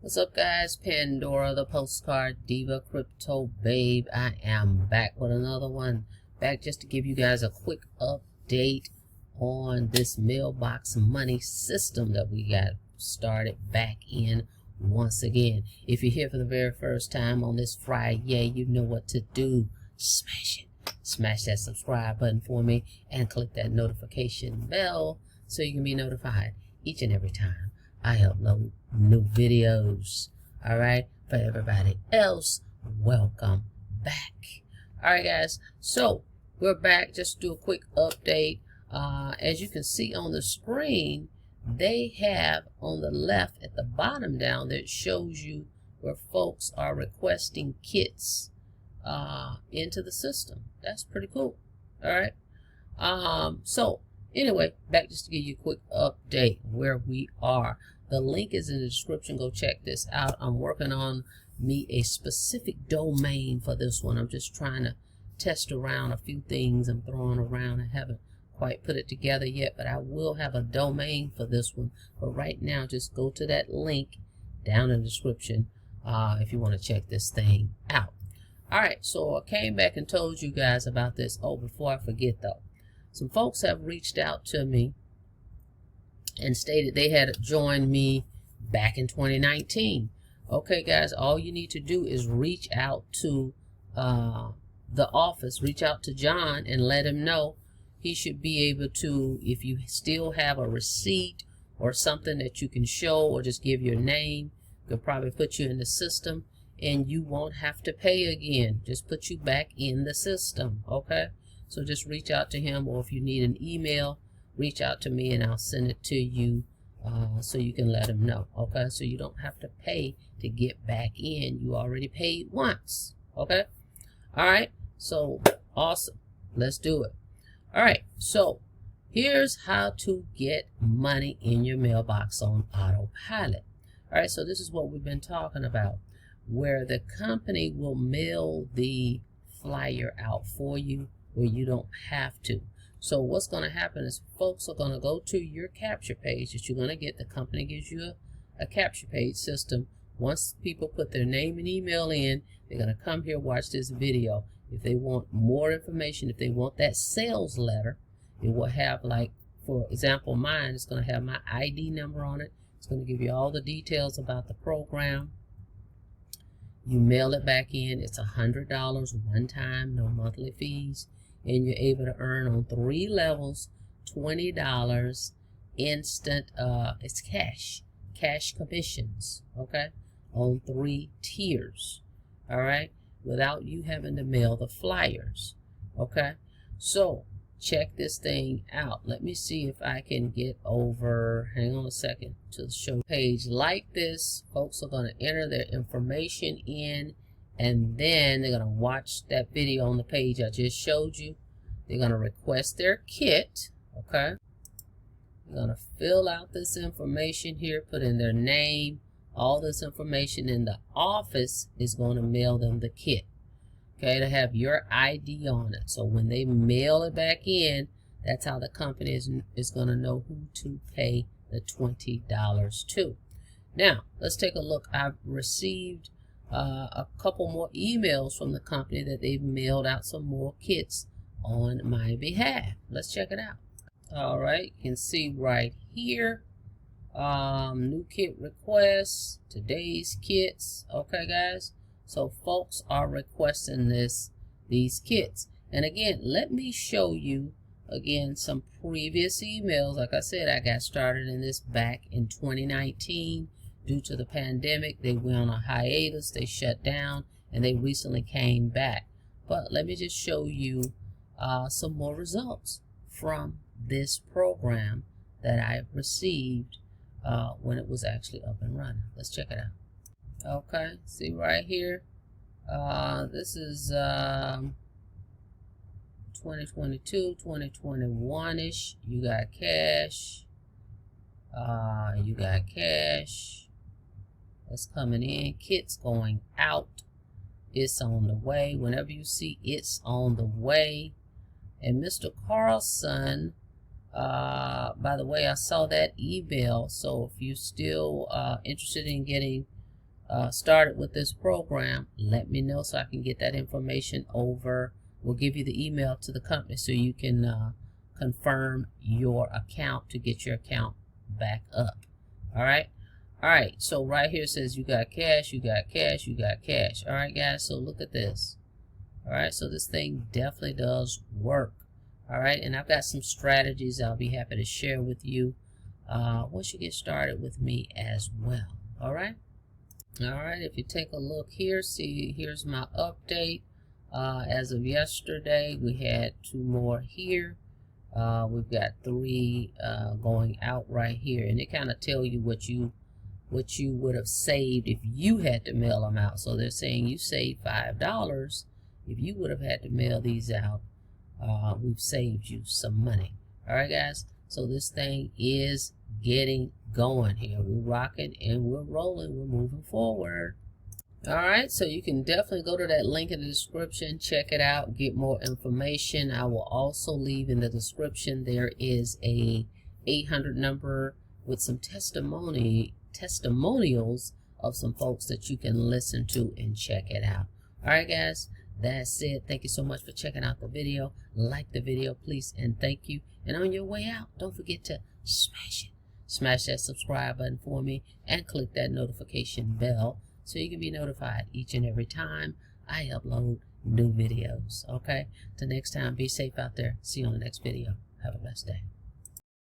What's up, guys? Pandora, the postcard diva, crypto babe. I am back with another one. Back just to give you guys a quick update on this mailbox money system that we got started back in once again. If you're here for the very first time on this Friday, you know what to do. Smash it. Smash that subscribe button for me and click that notification bell so you can be notified each and every time I upload new videos. All right, for everybody else, welcome back. All right, guys, so we're back. Just do a quick update. As you can see on the screen, they have on the left at the bottom down that shows you where folks are requesting kits into the system. That's pretty cool. All right. So anyway, back just to give you a quick update where we are. The link is in the description. Go check this out. I'm working on me a specific domain for this one. I'm just trying to test around a few things I'm throwing around. I haven't quite put it together yet, but I will have a domain for this one. But right now, just go to that link down in the description if you want to check this thing out. All right, so I came back and told you guys about this. Oh, before I forget though, some folks have reached out to me and stated they had joined me back in 2019. Okay, guys, all you need to do is reach out to the office, reach out to John and let him know. He should be able to, if you still have a receipt or something that you can show or just give your name, he'll probably put you in the system and you won't have to pay again. Just put you back in the system, okay? So just reach out to him, or if you need an email, reach out to me and I'll send it to you so you can let him know, okay? So you don't have to pay to get back in. You already paid once, okay? All right, so awesome. Let's do it. All right, so here's how to get money in your mailbox on autopilot. All right, so this is what we've been talking about, where the company will mail the flyer out for you where you don't have to. So what's going to happen is folks are going to go to your capture page that you're going to get. The company gives you a capture page system. Once people put their name and email in, they're going to come here, watch this video. If they want more information, if they want that sales letter, it will have, like, for example, mine is going to have my ID number on it. It's going to give you all the details about the program. You mail it back in. It's $100 one time, no monthly fees. And you're able to earn on 3 levels, $20 instant, it's cash commissions, okay, on 3 tiers, all right, without you having to mail the flyers, okay? So check this thing out. Let me see if I can get over, hang on a second, to the show page like this. Folks are going to enter their information in, and then they're going to watch that video on the page I just showed you. They're going to request their kit, okay? They're going to fill out this information here, put in their name, all this information, and the office is going to mail them the kit, okay, to have your ID on it. So when they mail it back in, that's how the company is going to know who to pay the $20 to. Now, let's take a look. I've received a couple more emails from the company that they've mailed out some more kits on my behalf. Let's check it out. All right, you can see right here, new kit requests, today's kits. Okay, guys, so folks are requesting these kits. And again, let me show you again some previous emails. Like I said, I got started in this back in 2019. Due to the pandemic, they went on a hiatus, they shut down, and they recently came back. But let me just show you some more results from this program that I received when it was actually up and running. Let's check it out. Okay, see right here, this is 2022, 2021-ish. You got cash. You got cash. That's coming in. Kits going out. It's on the way. Whenever you see it's on the way. And Mr. Carlson, by the way, I saw that email. So if you're still interested in getting started with this program, let me know so I can get that information over. We'll give you the email to the company so you can confirm your account to get your account back up. All right. All right. So right here it says you got cash, you got cash, you got cash. All right, guys. So look at this. All right. So this thing definitely does work. All right. And I've got some strategies I'll be happy to share with you once you get started with me as well. All right. All right, if you take a look here, see, here's my update. As of yesterday, we had 2 more here. We've got 3 going out right here, and it kind of tell you what you would have saved if you had to mail them out. So they're saying you saved $5 if you would have had to mail these out. We've saved you some money. All right, guys. So this thing is getting going here. We're rocking and we're rolling. We're moving forward. All right, so you can definitely go to that link in the description, check it out, get more information. I will also leave in the description there is a 800 number with some testimonials of some folks that you can listen to and check it out. All right, guys, that's it. Thank you so much for checking out the video. Like the video, please, and thank you. And on your way out, don't forget to smash it. Smash that subscribe button for me and click that notification bell so you can be notified each and every time I upload new videos. Okay? Till next time, be safe out there. See you on the next video. Have a blessed day.